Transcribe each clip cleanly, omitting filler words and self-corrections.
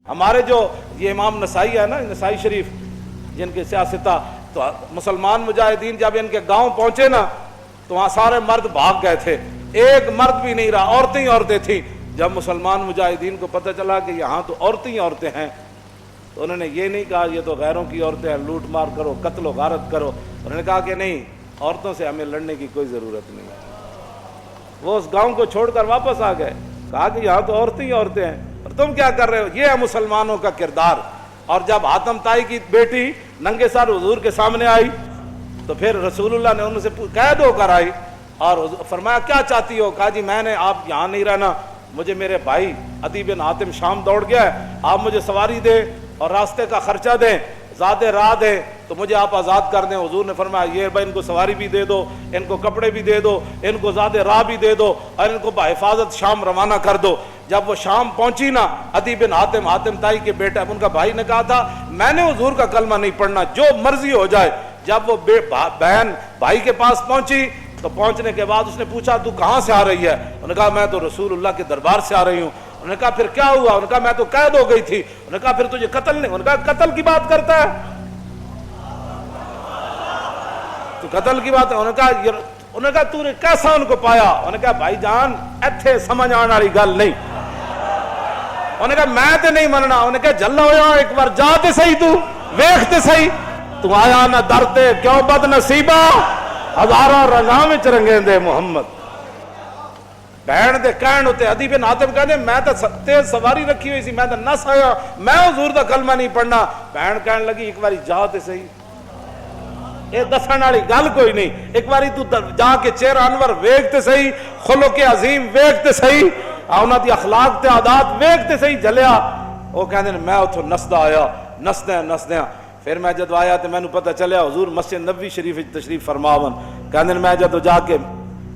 ہمارے جو یہ امام نسائی ہے نا، نسائی شریف، جن کے سیاستہ، تو مسلمان مجاہدین جب ان کے گاؤں پہنچے نا تو وہاں سارے مرد بھاگ گئے تھے، ایک مرد بھی نہیں رہا، عورتیں ہی عورتیں تھیں۔ جب مسلمان مجاہدین کو پتہ چلا کہ یہاں تو عورتیں ہی عورتیں ہیں، تو انہوں نے یہ نہیں کہا یہ تو غیروں کی عورتیں ہیں، لوٹ مار کرو، قتل و غارت کرو۔ انہوں نے کہا کہ نہیں، عورتوں سے ہمیں لڑنے کی کوئی ضرورت نہیں۔ وہ اس گاؤں کو چھوڑ کر واپس آ گئے، کہا کہ یہاں تو عورتیں ہی عورتیں ہیں اور تم کیا کر رہے ہو؟ یہ ہے مسلمانوں کا کردار۔ اور جب حاتم طائی کی بیٹی ننگے سر حضور کے سامنے آئی تو پھر رسول اللہ نے ان سے قید ہو کر آئی اور فرمایا کیا چاہتی ہو؟ کہا جی میں نے آپ یہاں نہیں رہنا، مجھے میرے بھائی عدی بن حاتم شام دوڑ گیا ہے، آپ مجھے سواری دیں اور راستے کا خرچہ دیں، زیادہ راہ دیں تو مجھے آپ آزاد کر دیں۔ حضور نے فرمایا یہ بھائی ان کو سواری بھی دے دو، ان کو کپڑے بھی دے دو، ان کو زیادہ راہ بھی دے دو اور ان کو بحفاظت شام روانہ کر دو۔ جب وہ شام پہنچی نا، عدی بن حاتم، حاتم طائی کے بیٹا، ان کا بھائی نے کہا تھا میں نے حضور کا کلمہ نہیں پڑھنا، جو مرضی ہو جائے۔ جب وہ بہن بھائی کے پاس پہنچی تو پہنچنے کے بعد اس نے پوچھا تو کہاں سے آ رہی ہے؟ انہوں نے کہا میں تو رسول اللہ کے دربار سے آ رہی ہوں۔ انہوں نے کہا پھر کیا ہوا؟ انہوں نے کہا میں تو قید ہو گئی تھی۔ انہوں نے کہا پھر تجھے قتل نہیں؟ انہوں نے کہا قتل کی بات کرتا ہے تو قتل کی بات ہے؟ انہوں نے کہا تو نے کیسا ان کو پایا؟ انہوں نے کہا بھائی جان ایتھے سمجھ آنے والی گل نہیں۔ انہوں نے کہا میں تے نہیں مننا۔ انہوں نے کہا جلا ہویا ایک بار جا تے صحیح، تو ویکھ تے صحیح، تو آیا نہ در تے کیوں بد نصیبہ، ہزاراں رنگاں وچ رنگیں دے محمد۔ بہن دے کہن ہوتے عدی بن حاتم کہنے میں تو تیز سواری رکھی ہوئی سی، میں تو نس آیا، میں حضور دا کلمہ نہیں پڑھنا۔ بہن کہنے لگی ایک باری جا تے صحیح، یہ دسن والی گل کوئی نہیں، ایک باری تو جا کے چہرہ انور ویکھ تے صحیح، خلق عظیم ویکھ تے صحیح، انہاں دی اخلاق تے عادات ویکھ تے صحیح جلیا۔ وہ کہندے میں اتھوں نسدا آیا، نسدیاں پھر میں جدو آیا تو میں نے پتہ چلیا حضور مسجد نبوی شریف تشریف فرماون۔ کہندے میں جدو جا کے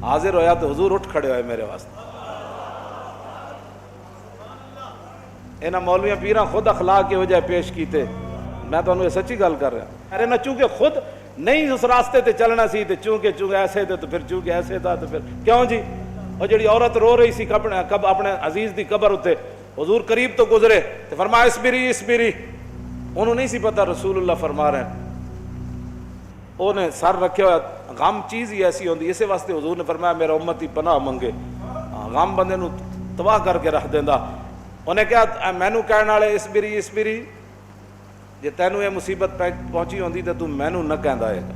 حاضر ہویا تو حضور اٹھ کھڑے ہوئے میرے واسطے۔ انہاں مولویاں پیراں خود اخلاق کے وجہ پیش کیتے، میں تو انہوں سچی گل کر رہا ہوں۔ ارے نہ چونکہ خود نہیں اس راستے تے چلنا سی تے چونکہ ایسے تھے تو پھر چونکہ ایسے تھا تو پھر کیوں جی؟ اور جڑی عورت رو رہی سی اپنے عزیز دی قبر ہوتے، حضور قریب تو گزرے تو فرمایا اسبری، انہوں نہیں سی پتہ رسول اللہ فرما رہے ہیں، انہوں نے سر رکھے ہوا۔ غم چیز ہی ایسی ہوندی، اسے واسطے حضور نے فرمایا میرا امتی پناہ منگے، غم بندے نو تباہ کر کے رکھ دیندا۔ انہیں کہا مینو کہنے والے اسبری، جے تینوں یہ مصیبت پہنچی ہوندی تو تو مینو نہ کہندا ہے گا۔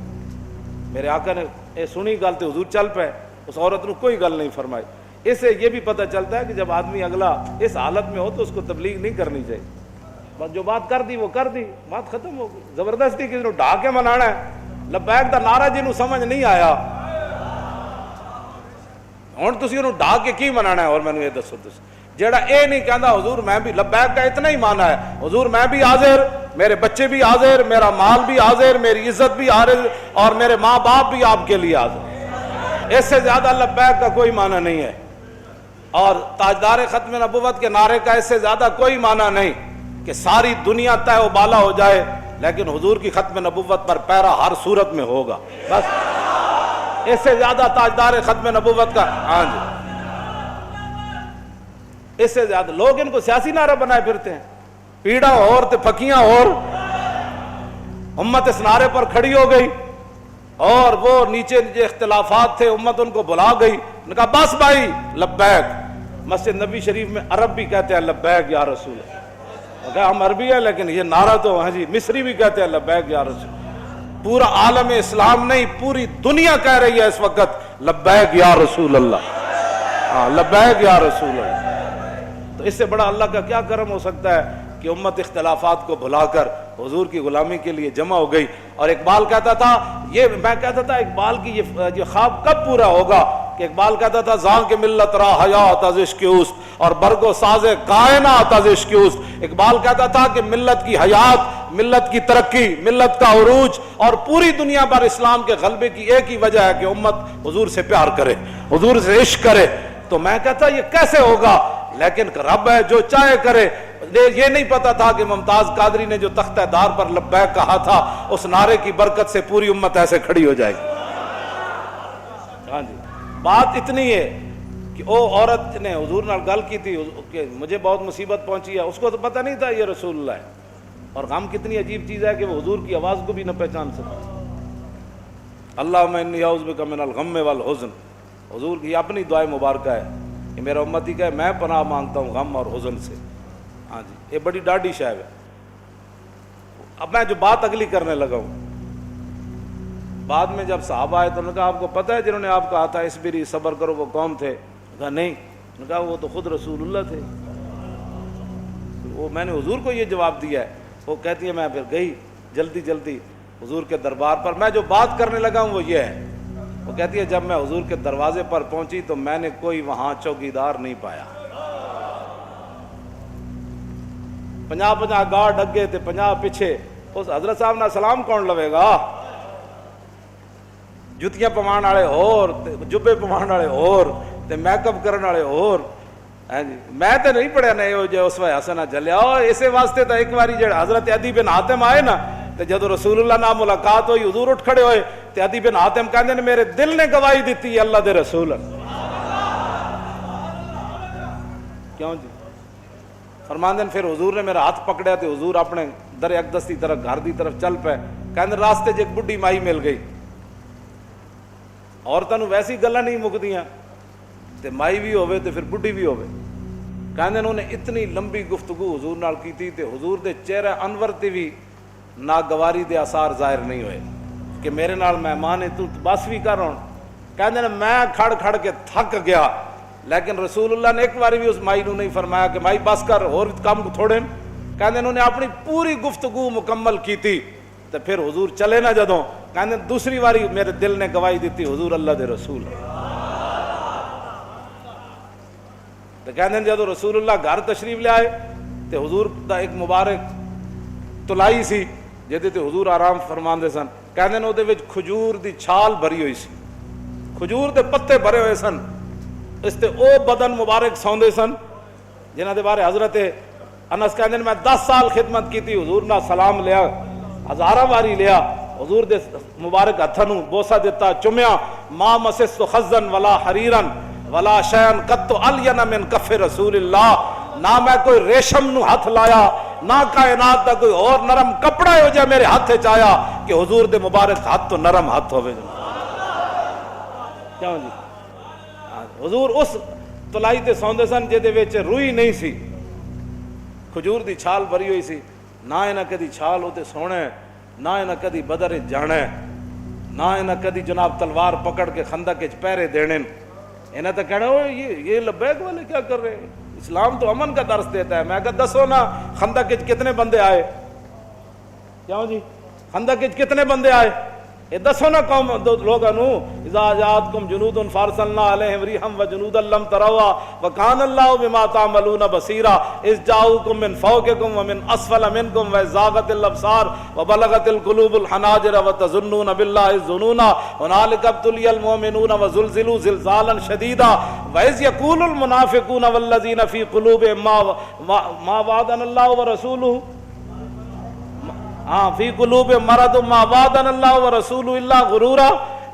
میرے آقا نے یہ سنی گل تو حضور چل پے، اس عورت نو کوئی گل نہیں فرمائی۔ اس سے یہ بھی پتہ چلتا ہے کہ جب آدمی اگلا اس حالت میں ہو تو اس کو تبلیغ نہیں کرنی چاہیے، بس جو بات کر دی وہ کر دی، بات ختم ہو گئی۔ زبردستی کسی نے ڈھا کے منانا ہے، لبیک دا نعرہ جنوں سمجھ نہیں آیا ہن تسی انہوں ڈھا کے کی منانا ہے؟ اور میں نے یہ دسو جیڑا اے نہیں کہندا حضور میں بھی لبیک کا اتنا ہی مانا ہے، حضور میں بھی حاضر، میرے بچے بھی حاضر، میرا مال بھی حاضر، میری عزت بھی حاضر اور میرے ماں باپ بھی آپ کے لیے حاضر، اس سے زیادہ لبیک کا کوئی معنی نہیں ہے۔ اور تاجدار ختم نبوت کے نعرے کا اس سے زیادہ کوئی معنی نہیں کہ ساری دنیا تہ و بالا ہو جائے لیکن حضور کی ختم نبوت پر پیرا ہر صورت میں ہوگا، بس اس سے زیادہ تاجدار ختم نبوت کا، ہاں جی اس سے زیادہ لوگ ان کو سیاسی نعرہ بنائے پھرتے ہیں، پیڑا اور تے پھکیاں اور، امت اس نعرے پر کھڑی ہو گئی اور وہ نیچے اختلافات تھے امت ان کو بلا گئی، انہوں نے کہا بس بھائی لبیک۔ مسجد نبی شریف میں عرب بھی کہتے ہیں لبیک یا رسول اللہ، کہا ہم عربی ہیں لیکن یہ نعرہ تو ہاں جی مصری بھی کہتے ہیں لبیک یا رسول اللہ۔ پورا عالم اسلام نہیں پوری دنیا کہہ رہی ہے اس وقت لبیک یا رسول اللہ، ہاں لبیک یا رسول اللہ۔ تو اس سے بڑا اللہ کا کیا کرم ہو سکتا ہے کہ امت اختلافات کو بھلا کر حضور کی غلامی کے لیے جمع ہو گئی۔ اور اقبال کہتا تھا، میں کہتا تھا اقبال کی یہ خواب کب پورا ہوگا کہ اقبال کہتا تھا زاں کے ملت را حیات از عشق اوست اور برگ و ساز کائنات از عشق اوست۔ اقبال کہتا تھا کہ ملت کی حیات، ملت کی ترقی، ملت کا عروج اور پوری دنیا پر اسلام کے غلبے کی ایک ہی وجہ ہے کہ امت حضور سے پیار کرے، حضور سے عشق کرے۔ تو میں کہتا یہ کیسے ہوگا، لیکن رب ہے جو چاہے کرے۔ یہ نہیں پتا تھا کہ ممتاز قادری نے جو تختہ دار پر لبیک کہا تھا اس نعرے کی برکت سے پوری امت ایسے کھڑی ہو جائے گی۔ ہاں جی بات اتنی ہے کہ وہ عورت نے حضور نال گل کی تھی کہ مجھے بہت مصیبت پہنچی ہے، اس کو تو پتہ نہیں تھا یہ رسول اللہ ہے، اور غم کتنی عجیب چیز ہے کہ وہ حضور کی آواز کو بھی نہ پہچان سکتا۔ اللہم انی اعوذ بک من الغم والحزن، حضور کی اپنی دعائے مبارکہ ہے کہ میرا امتی کہے میں پناہ مانگتا ہوں غم اور حزن سے۔ ہاں جی، یہ بڑی ڈاڈی شے ہے۔ اب میں جو بات اگلی کرنے لگا ہوں، بعد میں جب صحابہ آئے تو انہوں نے کہا آپ کو پتہ ہے جنہوں نے آپ کہا تھا اصبری صبر کرو وہ کون تھے؟ کہا نہیں۔ انہوں نے کہا وہ تو خود رسول اللہ تھے۔ وہ میں نے حضور کو یہ جواب دیا ہے۔ وہ کہتی ہے میں پھر گئی جلدی جلدی حضور کے دربار پر، میں جو بات کرنے لگا ہوں وہ یہ ہے۔ وہ کہتی ہے جب میں حضور کے دروازے پر پہنچی تو میں نے کوئی وہاں چوکیدار نہیں پایا، 50 گارڈ اگے تھے 50 پیچھے۔ اس حضرت صاحب نہ سلام کون لوے گا؟ جتیاں پوان والے اور جبے پوان والے اور میک اپ کرنے والے اور۔ میں تو نہیں پڑھیا نہیں ہو جو اس وقت حسنہ چلیا، اور اسی واسطے تو ایک باری جڑا حضرت عدی بن حاتم آئے نا، تو جدو رسول اللہ نال ملاقات ہوئی حضور اٹھ کھڑے ہوئے تو عدی بن حاتم کہندے نے میرے دل نے گواہی دیتی ہے اللہ دے رسول۔ کیوں جی؟ فرماندے نے پھر حضور نے میرا ہاتھ پکڑیا تو حضور اپنے در اقدس کی طرف گھر دی طرف چل پے۔ کہندے راستے چ ایک بڈھی مائی مل گئی، عورتوں ویسی گلاں نہیں مکدیاں، تے مائی بھی ہوئے تے پھر بڈھی بھی ہوئے۔ کہندے انہوں نے اتنی لمبی گفتگو حضور نال کی تھی تے حضور دے چہرہ انور تے بھی ناگواری دے آثار ظاہر نہیں ہوئے کہ میرے نال مہمان ہے تو بس بھی کر ہون۔ کہندے نے میں کھڑ کھڑ کے تھک گیا، لیکن رسول اللہ نے ایک باری بھی اس مائی نو نہیں فرمایا کہ مائی بس کر اور کام تھوڑے۔ کہندے انہوں نے اپنی پوری گفتگو مکمل کی تھی تو پھر حضور چلے نہ جدوں، کہندے دوسری باری میرے دل نے گواہی دیتی حضور اللہ دے رسول۔ تو کہندے جدو رسول اللہ گھر تشریف لے آئے تو حضور دا ایک مبارک تلائی سی جہدے تے حضور آرام فرماندے سن۔ کہندے نے وچ کھجور دی چھال بھری ہوئی سی، کھجور دے پتے بھرے ہوئے سن، اس تے او بدن مبارک سوندے سن جنہاں دے بارے حضرت انس کہندے نے میں 10 سال خدمت کی تھی، حضور نہ سلام لیا، ہزارہ باری لیا، حضور دے مبارک ہتھاں نوں بوسہ دیتا، چومیا۔ ما مسست خزن ولا حریرن ولا شیئن قط الین من کف رسول اللہ، نہ میں کوئی ریشم نو ہاتھ لایا نہ کائنات دا کوئی اور نرم کپڑا ہو جائے میرے ہاتھ چ آیا کہ حضور دے مبارک ہاتھ تو نرم ہاتھ ہوئے۔ کیوں جی؟ حضور اس تلائی تے سوندے سن جہدے وچ روئی نہیں سی، کھجور دی چھال بھری ہوئی سی، نہ انہاں کدی چھال ہوتے سونے، نہ انہاں کدی بدر جانے، نہ انہاں کدی جناب تلوار پکڑ کے خندق وچ پہرے دینے۔ انہیں تو کہنا ہو یہ لبیک والے کیا کر رہے ہیں؟ اسلام تو امن کا درس دیتا ہے۔ میں کہا دسو نا خندق وچ کتنے بندے آئے؟ کیوں جی؟ خندق وچ کتنے بندے آئے؟ یہ دسو نا قوم لوگوں نو، اذا جاءتکم جنود فارسلنا علیہم ریحا وجنودا لم تروا وکان اللہ بما تعملون بصیرا اذ جاءوکم من فوقکم ومن اسفل منکم وزاغت الابصار وبلغت القلوب الحناجر وتظنون باللہ الظنون هنالک ابتلی المؤمنون وزلزلوا زلزالا شدیدا واذ یقول المنافقون والذین فی قلوبهم ما وعدنا اللہ ورسولہ ہاں فی قلوب مرض ما وعدنا اللہ ورسولہ الا غرورا۔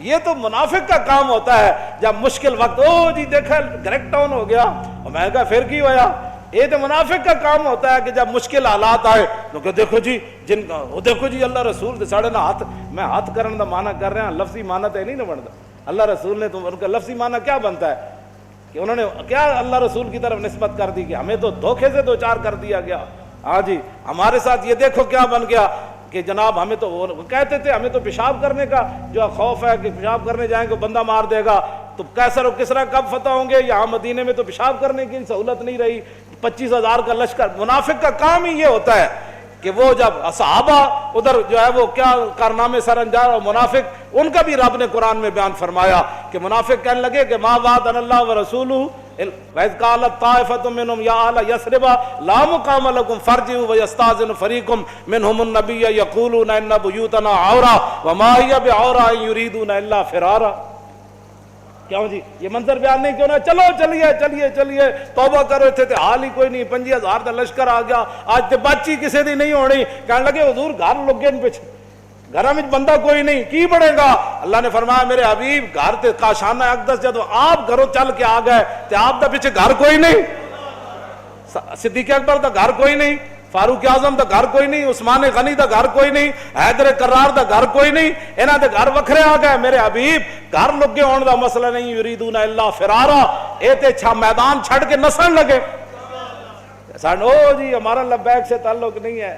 یہ تو منافق کا کام ہوتا ہے جب مشکل وقت او جی دیکھا گریک ڈاؤن ہو گیا، اور میں کہا پھر کی ہویا؟ یہ تو منافق کا کام ہوتا ہے کہ جب مشکل حالات آئے تو کہ دیکھو جی جن کا وہ دیکھو جی اللہ رسول دے ساڑے نہ ہاتھ، میں ہاتھ کرنے دا معنی کر رہا ہوں، لفظی معنی تو نہیں نہ بنتا۔ اللہ رسول نے تو ان کا لفظی معنی کیا بنتا ہے کہ انہوں نے کیا اللہ رسول کی طرف نسبت کر دی کہ ہمیں تو دھوکے سے دو چار کر دیا گیا۔ ہاں جی ہمارے ساتھ یہ دیکھو کیا بن گیا کہ جناب ہمیں تو وہ کہتے تھے ہمیں تو پیشاب کرنے کا جو خوف ہے کہ پیشاب کرنے جائیں گے بندہ مار دے گا، تو قیصر و کسریٰ کب فتح ہوں گے؟ یہاں مدینے میں تو پیشاب کرنے کی سہولت نہیں رہی، 25,000 کا لشکر۔ منافق کا کام ہی یہ ہوتا ہے کہ وہ جب صحابہ ادھر جو ہے وہ کیا کارنامے سر انجام، اور منافق ان کا بھی رب نے قرآن میں بیان فرمایا کہ منافق کہنے لگے کہ ما وعدنا اللہ ورسولہ وَإِذْ قَالَتْ طَائِفَةٌ مِّنْهُمْ يَا أَهْلَ يَثْرِبَ لَا مُقَامَ لَكُمْ فَارْجِعُوا وَيَسْتَأْذِنُ فَرِيقٌ مِّنْهُمُ النَّبِيَّ يَقُولُونَ إِنَّ بُيُوتَنَا عَوْرَةٌ وَمَا هِيَ بِعَوْرَةٍ إِن يُرِيدُونَ إِلَّا فِرَارًا۔ کیوں جی یہ منظر بیان نہیں کیوں نہ؟ چلو چلیے چلیے چلیے توبہ کرو، تھے تے حال ہی کوئی نہیں، 25,000 کا لشکر آ گیا، آج تے بچی کسی دی نہیں ہونی۔ کہنے لگے حضور گھر لگے پیچھے، گھر میں بندہ کوئی نہیں کی بڑھے گا. اللہ نے فرمایا میرے حبیب گھر تے کاشانہ اقدس جدو آپ گھروں چل کے آ گئے تے آپ دا پیچھے گھر کوئی نہیں, صدیق اکبر دا گھر کوئی نہیں, فاروق اعظم دا گھر کوئی نہیں, عثمان غنی دا گھر کوئی نہیں, حیدر کرار دا گھر کوئی نہیں, انہاں دے گھر وکھرے آ گئے. میرے حبیب گھر لگے ہون دا مسئلہ نہیں, یریدون الا فرارا, اے تے چھا میدان چھڑ کے نسن لگے. سانو جی ہمارا لبیک سے تعلق نہیں ہے,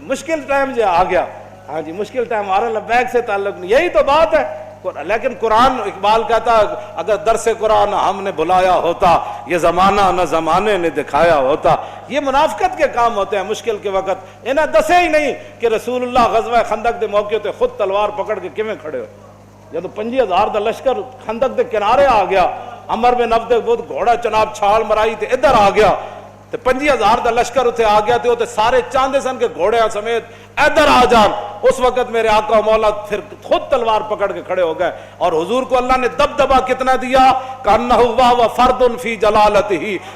مشکل ٹائم جو آ گیا, ہاں جی مشکل ٹائم, ہمارا لبیک سے تعلق نہیں, یہی تو بات ہے. لیکن قرآن, اقبال کہتا اگر درس قرآن ہم نے بلایا ہوتا یہ زمانہ نہ زمانے نے دکھایا ہوتا. یہ منافقت کے کام ہوتے ہیں مشکل کے وقت. انہیں دسے ہی نہیں کہ رسول اللہ غزوہ خندق دے موقع تے خود تلوار پکڑ کے کیویں کھڑے ہو. جب 50,000 دا لشکر خندق دے کنارے آ گیا, عمر بن عبد بہت گھوڑا چناب چھال مرائی تے ادھر آ گیا, تے 50,000 دا لشکر اتنے آ گیا تے سارے چاندے سن کے گھوڑے سمیت ادھر آ جان. اس وقت میرے آقا و مولا پھر خود تلوار پکڑ کے کھڑے ہو گئے, اور حضور کو اللہ نے دبدبا کتنا دیا, کانہ و فرد فی جلالتہ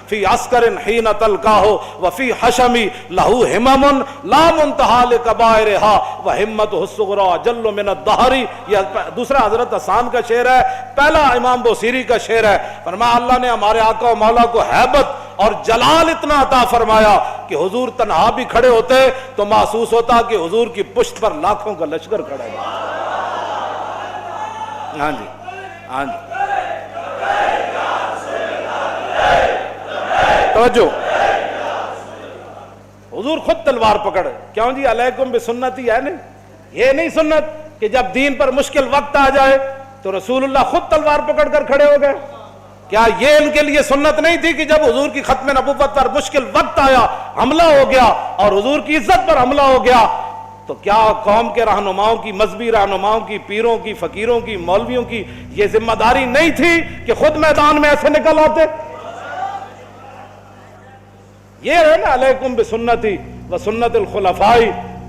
فی عسکر حین تلقاہ وفی حشمی لہو ہمم لا منتہا لکبائرہا وہمتہ الصغری جل من الدہر. یہ دوسرا حضرت حسان کا شعر ہے, پہلا امام بوصیری کا شعر ہے. فرمایا اللہ نے ہمارے آقا و مولا کو ہیبت اور جلال اتنا عطا فرمایا کہ حضور تنہا بھی کھڑے ہوتے تو محسوس ہوتا کہ حضور کی پشت پر لاکھوں کا لشکر کھڑا ہے. ہاں جی ہاں جی توجہ, حضور خود تلوار پکڑ. کیوں جی علیکم بسنتی ہے نہیں, یہ نہیں سنت کہ جب دین پر مشکل وقت آ جائے تو رسول اللہ خود تلوار پکڑ کر کھڑے ہو گئے. کیا یہ ان کے لیے سنت نہیں تھی کہ جب حضور کی ختم نبوت پر مشکل وقت آیا, حملہ ہو گیا اور حضور کی عزت پر حملہ ہو گیا, تو کیا قوم کے رہنماؤں کی, مذہبی رہنماؤں کی, پیروں کی, فقیروں کی, مولویوں کی یہ ذمہ داری نہیں تھی کہ خود میدان میں ایسے نکل آتے؟ یہ ہے نا علیکم بسنتی و سنت الخلفاء,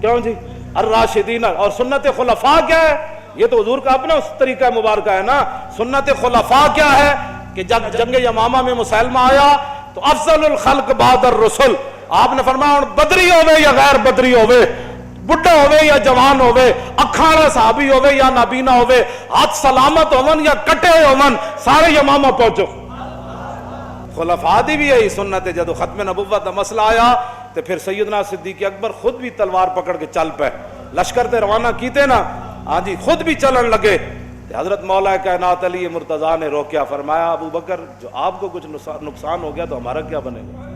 کیوں جی الراشدین. اور سنت خلفاء کیا ہے؟ یہ تو حضور کا اپنا اس طریقہ مبارکہ ہے نا. سنت خلفاء کیا ہے کہ جب جنگ یمامہ میں مسلمہ آیا تو افضل الخلق بعد الرسل, آپ نے فرمایا بدری ہوئے یا غیر بدری ہوئے, بڑھا ہوئے یا جوان ہوئے, اکھاڑا صحابی ہوئے یا نابینا ہوئے, ہاتھ سلامت ہومن یا کٹے ہوئے ہومن, سارے یمامہ پہنچو. خلفاء دی بھی یہی سنت ہے. جب ختم نبوت کا مسئلہ آیا تو پھر سیدنا صدیق اکبر خود بھی تلوار پکڑ کے چل پے, لشکر تے روانہ کیتے نا, ہاں جی خود بھی چلن لگے. حضرت مولا کائنات علی مرتضیٰ نے روکیا, فرمایا ابو بکر جو آپ کو کچھ نقصان ہو گیا تو ہمارا کیا بنے گا؟